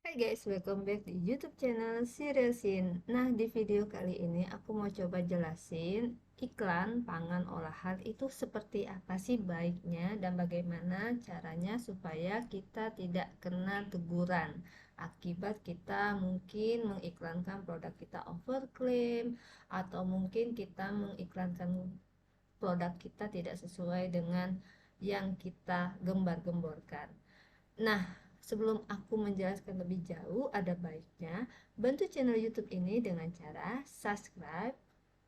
Hai guys, welcome back di YouTube channel Siriosin. Nah, di video kali ini aku mau coba jelasin iklan pangan olahan itu seperti apa sih baiknya dan bagaimana caranya supaya kita tidak kena teguran akibat kita mungkin mengiklankan produk kita overclaim atau mungkin kita mengiklankan produk kita tidak sesuai dengan yang kita gembar-gemborkan. Nah, sebelum aku menjelaskan lebih jauh, ada baiknya bantu channel YouTube ini dengan cara subscribe,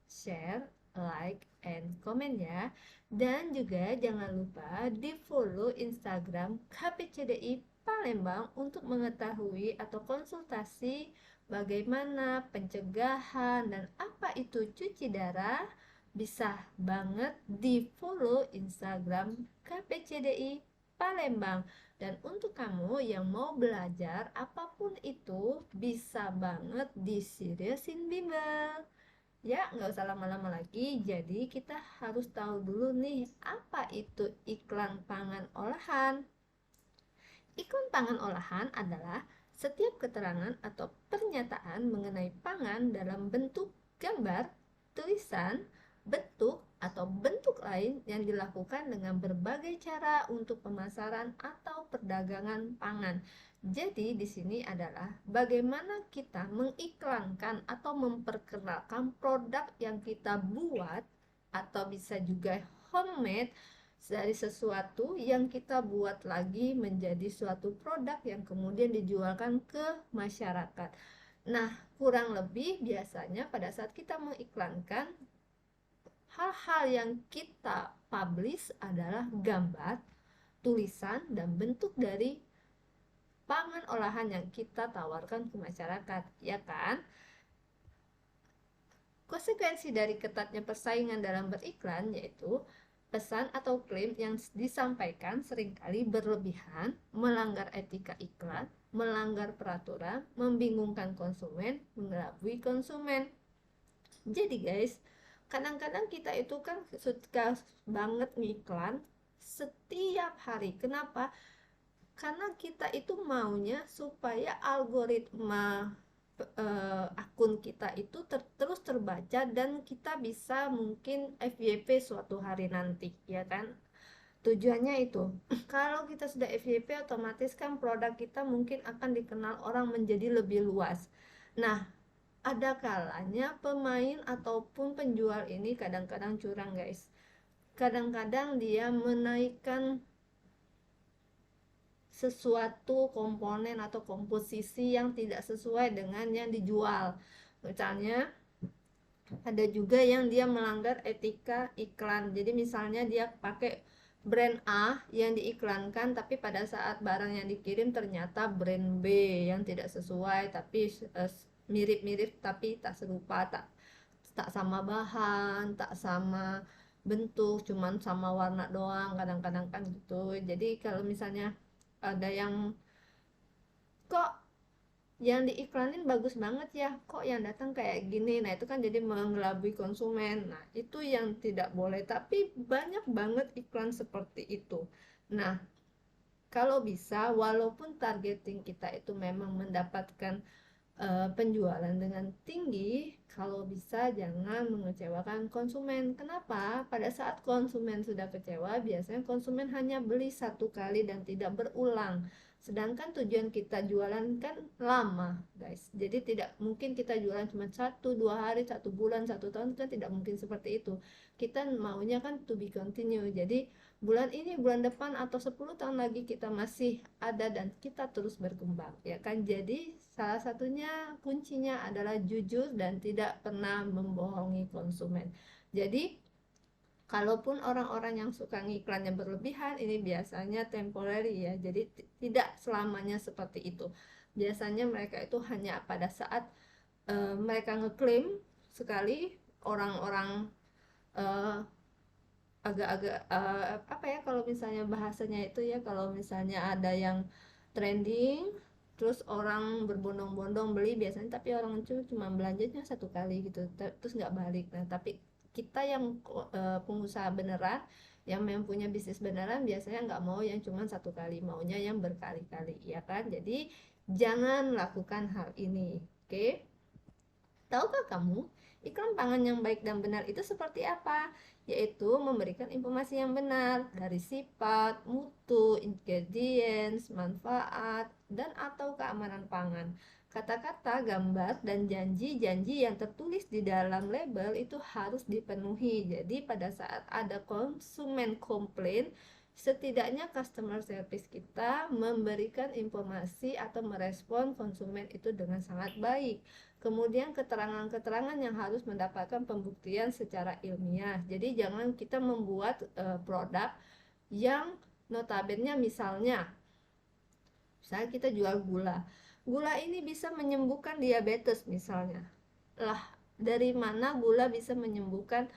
share, like, and comment ya. Dan juga jangan lupa di follow Instagram KPCDI Palembang untuk mengetahui atau konsultasi bagaimana pencegahan dan apa itu cuci darah. Bisa banget di follow Instagram KPCDI Palembang. Dan untuk kamu yang mau belajar apapun itu, bisa banget di Siriosin Bimbel. Ya, nggak usah lama-lama lagi. Jadi kita harus tahu dulu nih, apa itu iklan pangan olahan. Iklan pangan olahan adalah setiap keterangan atau pernyataan mengenai pangan dalam bentuk gambar, tulisan, bentuk, atau bentuk lain yang dilakukan dengan berbagai cara untuk pemasaran atau perdagangan pangan. Jadi di sini adalah bagaimana kita mengiklankan atau memperkenalkan produk yang kita buat atau bisa juga homemade dari sesuatu yang kita buat lagi menjadi suatu produk yang kemudian dijualkan ke masyarakat. Nah, kurang lebih biasanya pada saat kita mengiklankan, hal-hal yang kita publish adalah gambar, tulisan, dan bentuk dari pangan olahan yang kita tawarkan ke masyarakat, ya kan? Konsekuensi dari ketatnya persaingan dalam beriklan yaitu pesan atau klaim yang disampaikan seringkali berlebihan, melanggar etika iklan, melanggar peraturan, membingungkan konsumen, mengelabui konsumen. Jadi guys, kadang-kadang kita itu kan suka banget ngiklan setiap hari. Kenapa? Karena kita itu maunya supaya algoritma akun kita itu terus terbaca dan kita bisa mungkin FYP suatu hari nanti, ya kan? Tujuannya itu. Kalau kita sudah FYP, otomatis kan produk kita mungkin akan dikenal orang menjadi lebih luas. Nah, ada kalanya pemain ataupun penjual ini kadang-kadang curang, guys. Kadang-kadang dia menaikkan sesuatu komponen atau komposisi yang tidak sesuai dengan yang dijual. Misalnya ada juga yang dia melanggar etika iklan. Jadi misalnya dia pakai brand A yang diiklankan, tapi pada saat barang yang dikirim ternyata brand B yang tidak sesuai, tapi mirip-mirip tapi tak serupa, tak tak sama bahan, tak sama bentuk, cuman sama warna doang kadang-kadang kan gitu. Jadi kalau misalnya ada yang kok yang diiklanin bagus banget ya, kok yang datang kayak gini, nah itu kan jadi mengelabui konsumen. Nah itu yang tidak boleh, tapi banyak banget iklan seperti itu. Nah, kalau bisa walaupun targeting kita itu memang mendapatkan penjualan dengan tinggi, kalau bisa jangan mengecewakan konsumen. Kenapa? Pada saat konsumen sudah kecewa, biasanya konsumen hanya beli satu kali dan tidak berulang. Sedangkan tujuan kita jualan kan lama, guys. Jadi tidak mungkin kita jualan cuma satu, dua hari, satu bulan, satu tahun, kan tidak mungkin seperti itu. Kita maunya kan to be continue. Jadi bulan ini, bulan depan, atau 10 tahun lagi kita masih ada dan kita terus berkembang, ya kan? Jadi salah satunya kuncinya adalah jujur dan tidak pernah membohongi konsumen. Jadi kalaupun orang-orang yang suka ngiklannya berlebihan, ini biasanya temporary ya, jadi tidak selamanya seperti itu. Biasanya mereka itu hanya pada saat mereka ngeklaim sekali, orang-orang uh, agak-agak apa ya, kalau misalnya bahasanya itu ya, kalau misalnya ada yang trending terus orang berbondong-bondong beli biasanya, tapi orang itu cuma belanjanya satu kali gitu, terus nggak balik. Nah tapi kita yang pengusaha beneran yang memang punya bisnis beneran biasanya nggak mau yang cuma satu kali, maunya yang berkali-kali, ya kan? Jadi Jangan lakukan hal ini. Oke? Tahukah kamu, iklan pangan yang baik dan benar itu seperti apa? Yaitu memberikan informasi yang benar dari sifat, mutu, ingredients, manfaat, dan atau keamanan pangan. Kata-kata, gambar, dan janji-janji yang tertulis di dalam label itu harus dipenuhi. Jadi pada saat ada konsumen komplain, setidaknya customer service kita memberikan informasi atau merespon konsumen itu dengan sangat baik. Kemudian keterangan-keterangan yang harus mendapatkan pembuktian secara ilmiah. Jadi jangan kita membuat produk yang notabene misalnya kita jual gula. Gula ini bisa menyembuhkan diabetes misalnya. Lah, dari mana gula bisa menyembuhkan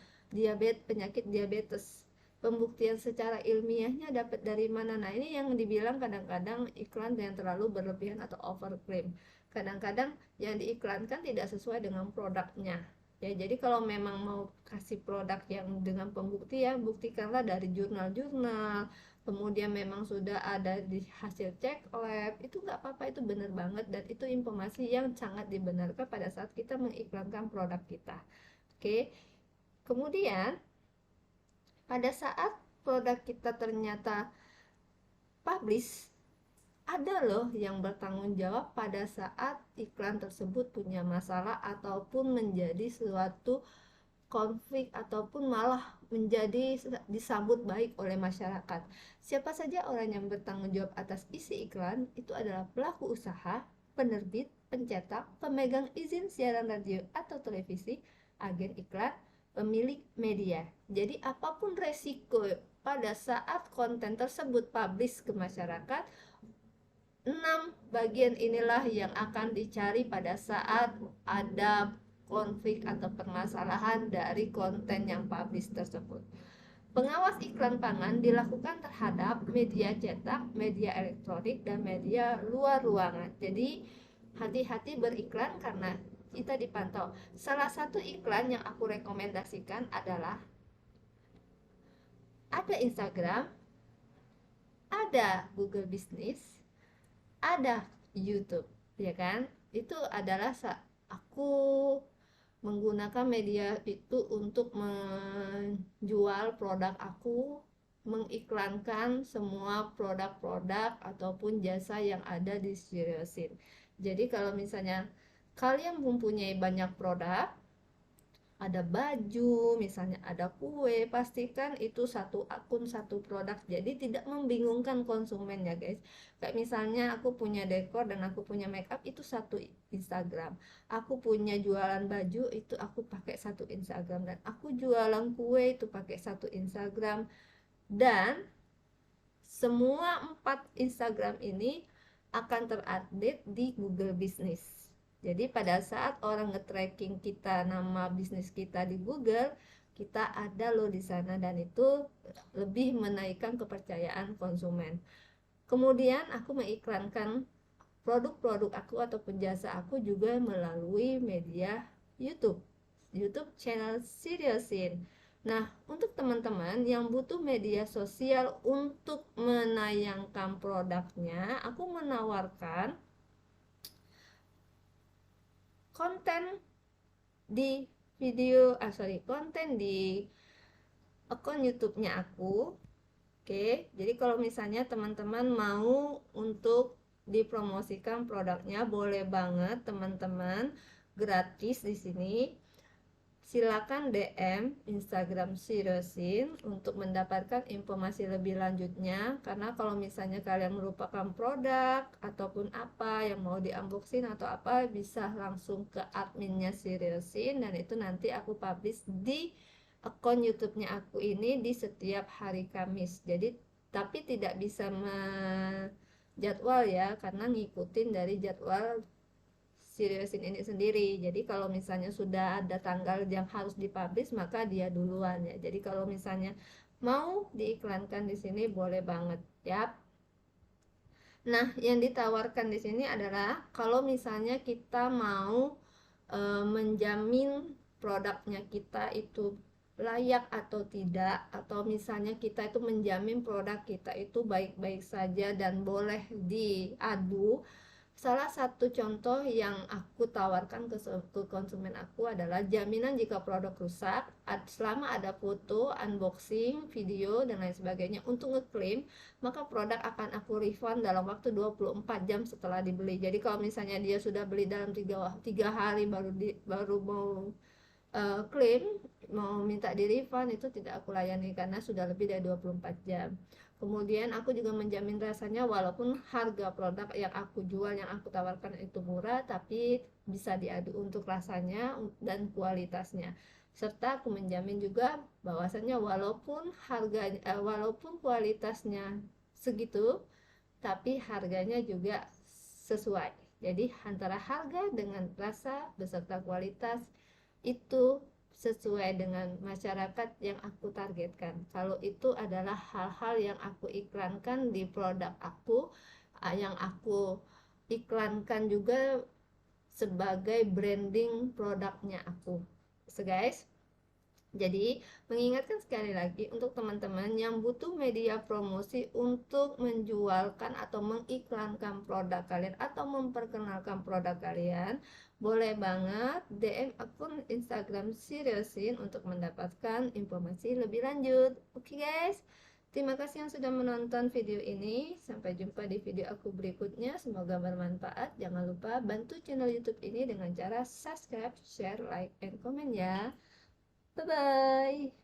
penyakit diabetes? Pembuktian secara ilmiahnya dapat dari mana? Nah, ini yang dibilang kadang-kadang iklan yang terlalu berlebihan atau overclaim. Kadang-kadang yang diiklankan tidak sesuai dengan produknya. Ya, jadi kalau memang mau kasih produk yang dengan pembuktian, buktikanlah dari jurnal-jurnal, kemudian memang sudah ada di hasil cek lab, itu nggak apa-apa, itu benar banget, dan itu informasi yang sangat dibenarkan pada saat kita mengiklankan produk kita. Oke, kemudian pada saat produk kita ternyata publish, ada loh yang bertanggung jawab pada saat iklan tersebut punya masalah ataupun menjadi suatu konflik ataupun malah menjadi disambut baik oleh masyarakat. Siapa saja orang yang bertanggung jawab atas isi iklan itu adalah pelaku usaha, penerbit, pencetak, pemegang izin siaran radio atau televisi, agen iklan, pemilik media. Jadi apapun resiko pada saat konten tersebut publish ke masyarakat, 6 bagian inilah yang akan dicari pada saat ada konflik atau permasalahan dari konten yang publish tersebut. Pengawas iklan pangan dilakukan terhadap media cetak, media elektronik, dan media luar ruangan. Jadi hati-hati beriklan karena kita dipantau. Salah satu iklan yang aku rekomendasikan adalah ada Instagram, ada Google Business, ada YouTube, ya kan? Itu adalah aku menggunakan media itu untuk menjual produk aku, mengiklankan semua produk-produk ataupun jasa yang ada di Siriusin. Jadi kalau misalnya kalian mempunyai banyak produk, ada baju, misalnya ada kue, pastikan itu satu akun satu produk, jadi tidak membingungkan konsumen ya guys. Kayak misalnya aku punya dekor dan aku punya makeup, itu satu Instagram. Aku punya jualan baju, itu aku pakai satu Instagram, dan aku jualan kue itu pakai satu Instagram. Dan semua 4 Instagram ini akan terupdate di Google Business. Jadi pada saat orang nge-tracking kita, nama bisnis kita di Google, kita ada loh di sana, dan itu lebih menaikkan kepercayaan konsumen. Kemudian aku mengiklankan produk-produk aku ataupun jasa aku juga melalui media YouTube channel Siriusin. Nah, untuk teman-teman yang butuh media sosial untuk menayangkan produknya, aku menawarkan konten di konten di akun YouTube-nya aku. Oke, jadi kalau misalnya teman-teman mau untuk dipromosikan produknya, boleh banget teman-teman, gratis di sini. Silakan DM Instagram Siriusin untuk mendapatkan informasi lebih lanjutnya, karena kalau misalnya kalian merupakan produk ataupun apa yang mau di-unboxing atau apa, bisa langsung ke adminnya Siriusin, dan itu nanti aku publish di akun YouTube-nya aku ini di setiap hari Kamis. Jadi tapi tidak bisa menjadwal ya, karena ngikutin dari jadwal Siriusin ini sendiri. Jadi kalau misalnya sudah ada tanggal yang harus dipublish, maka dia duluan ya. Jadi kalau misalnya mau diiklankan di sini boleh banget ya. Nah, yang ditawarkan di sini adalah kalau misalnya kita mau menjamin produknya kita itu layak atau tidak, atau misalnya kita itu menjamin produk kita itu baik-baik saja dan boleh diadu, Salah satu contoh yang aku tawarkan ke konsumen aku adalah jaminan jika produk rusak selama ada foto, unboxing, video, dan lain sebagainya. Untuk ngeklaim, maka produk akan aku refund dalam waktu 24 jam setelah dibeli. Jadi kalau misalnya dia sudah beli dalam 3 hari baru mau klaim, mau minta di refund, itu tidak aku layani karena sudah lebih dari 24 jam. Kemudian aku juga menjamin rasanya, walaupun harga produk yang aku jual, yang aku tawarkan itu murah, tapi bisa diadu untuk rasanya dan kualitasnya. Serta aku menjamin juga bahwasanya walaupun kualitasnya segitu, tapi harganya juga sesuai. Jadi antara harga dengan rasa beserta kualitas itu sesuai dengan masyarakat yang aku targetkan. Kalau itu adalah hal-hal yang aku iklankan di produk aku, yang aku iklankan juga sebagai branding produknya aku. So guys, jadi mengingatkan sekali lagi untuk teman-teman yang butuh media promosi untuk menjualkan atau mengiklankan produk kalian atau memperkenalkan produk kalian, boleh banget DM akun Instagram Seriusin untuk mendapatkan informasi lebih lanjut. Oke guys, terima kasih yang sudah menonton video ini. Sampai jumpa di video aku berikutnya. Semoga bermanfaat. Jangan lupa bantu channel YouTube ini dengan cara subscribe, share, like, and comment ya. Bye bye.